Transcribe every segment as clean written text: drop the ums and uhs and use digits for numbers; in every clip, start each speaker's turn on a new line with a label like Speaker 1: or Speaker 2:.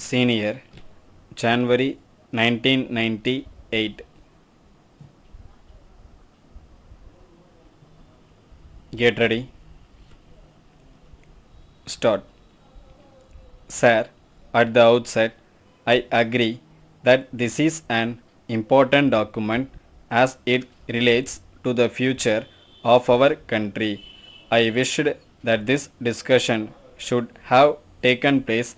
Speaker 1: Senior, January 1998. Get ready. Start. Sir, at the outset, I agree that this is an important document as it relates to the future of our country. I wished that this discussion should have taken place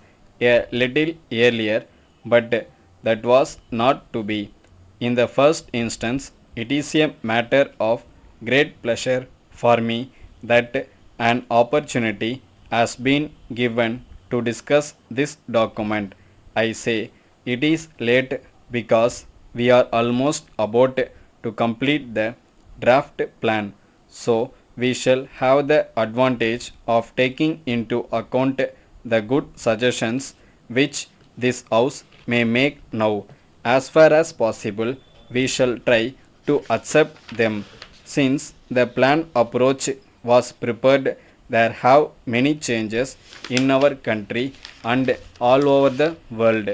Speaker 1: a little earlier, but that was not to be. In the first instance, it is a matter of great pleasure for me that an opportunity has been given to discuss this document. I say it is late because we are almost about to complete the draft plan, so we shall have the advantage of taking into account the good suggestions which this house may make now. As far as possible, we shall try to accept them. Since the plan approach was prepared, there have many changes in our country and all over the world.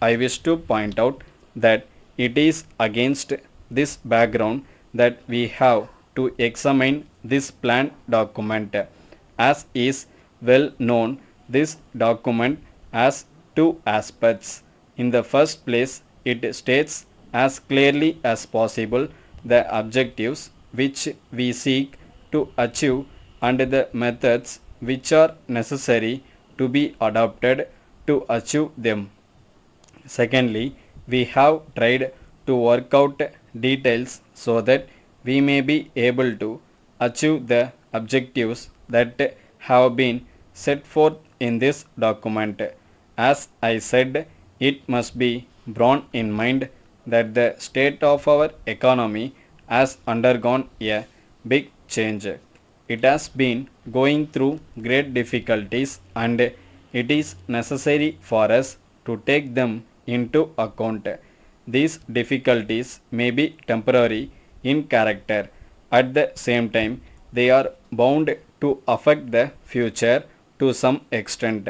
Speaker 1: I wish to point out that it is against this background that we have to examine this plan document. As is well known, this document has two aspects. In the first place, it states as clearly as possible the objectives which we seek to achieve and the methods which are necessary to be adopted to achieve them. Secondly, we have tried to work out details so that we may be able to achieve the objectives that have been set forth in this document. As I said, it must be borne in mind that the state of our economy has undergone a big change. It has been going through great difficulties and it is necessary for us to take them into account. These difficulties may be temporary in character. At the same time, they are bound to affect the future to some extent.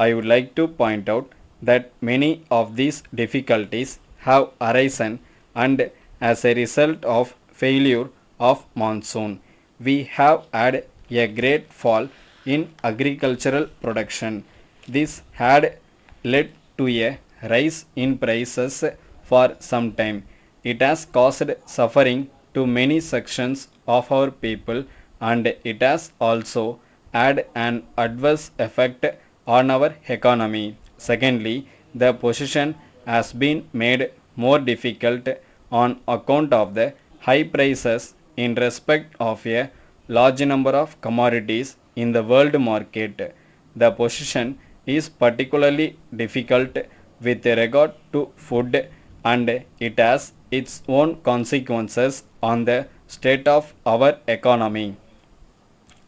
Speaker 1: I would like to point out that many of these difficulties have arisen and as a result of failure of monsoon. We have had a great fall in agricultural production. This had led to a rise in prices for some time. It has caused suffering to many sections of our people and it has also had an adverse effect on our economy. Secondly, the position has been made more difficult on account of the high prices in respect of a large number of commodities in the world market. The position is particularly difficult with regard to food and it has its own consequences on the state of our economy.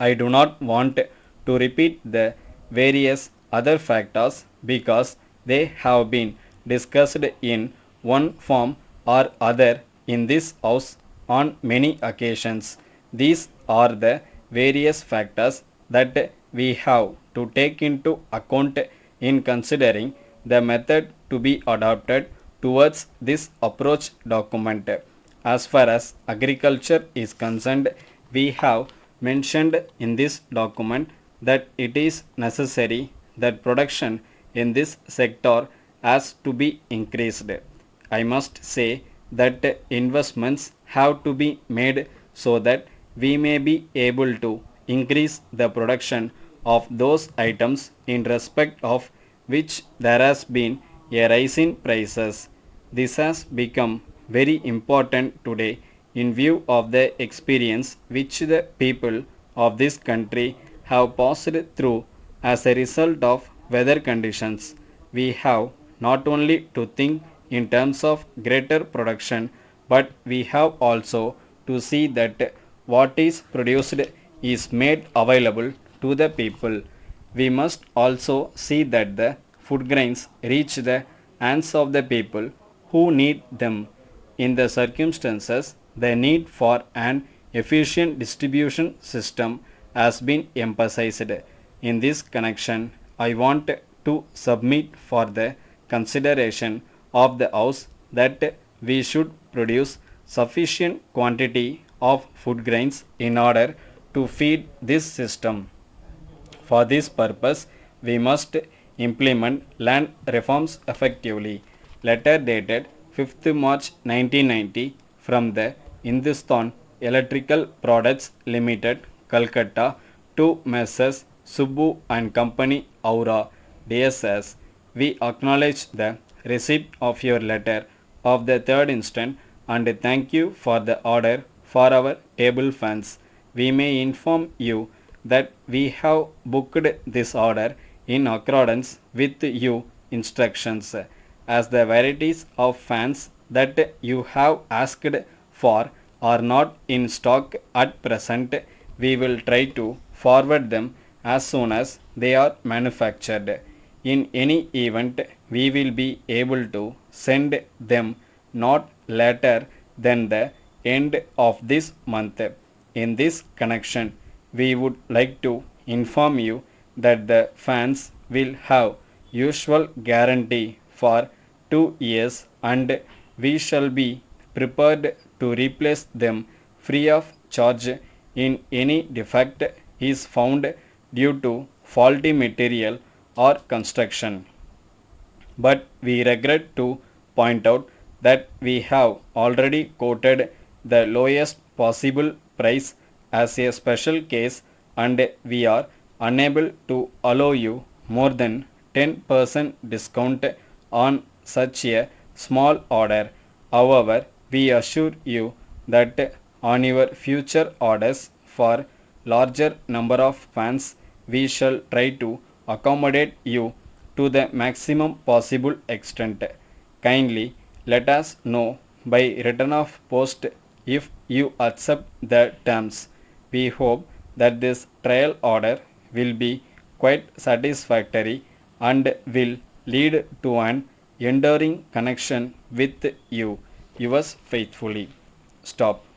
Speaker 1: I do not want to repeat the various other factors because they have been discussed in one form or other in this house on many occasions. These are the various factors that we have to take into account in considering the method to be adopted towards this approach document. As far as agriculture is concerned, we have mentioned in this document that it is necessary that production in this sector has to be increased. I must say that investments have to be made so that we may be able to increase the production of those items in respect of which there has been a rise in prices. This has become very important today in view of the experience which the people of this country have passed through as a result of weather conditions. We have not only to think in terms of greater production, but we have also to see that what is produced is made available to the people. We must also see that the food grains reach the hands of the people who need them. In the circumstances, the need for an efficient distribution system has been emphasized. In this connection, I want to submit for the consideration of the house that we should produce sufficient quantity of food grains in order to feed this system. For this purpose, we must implement land reforms effectively. Letter dated 5th March 1990 from the Hindustan Electrical Products Limited, Calcutta to Messrs. Subbu and Company, Aura, DSS. We acknowledge the receipt of your letter of the third instant and thank you for the order for our table fans. We may inform you that we have booked this order in accordance with your instructions. As the varieties of fans that you have asked for are not in stock at present, we will try to forward them as soon as they are manufactured. In any event, we will be able to send them not later than the end of this month. In this connection, we would like to inform you that the fans will have usual guarantee for 2 years and we shall be prepared to replace them free of charge in any defect is found due to faulty material or construction. But we regret to point out that we have already quoted the lowest possible price as a special case and we are unable to allow you more than 10% discount on such a small order. However, we assure you that on your future orders for larger number of fans, we shall try to accommodate you to the maximum possible extent. Kindly let us know by return of post if you accept the terms. We hope that this trial order will be quite satisfactory and will lead to an enduring connection with you. Yours faithfully. Stop.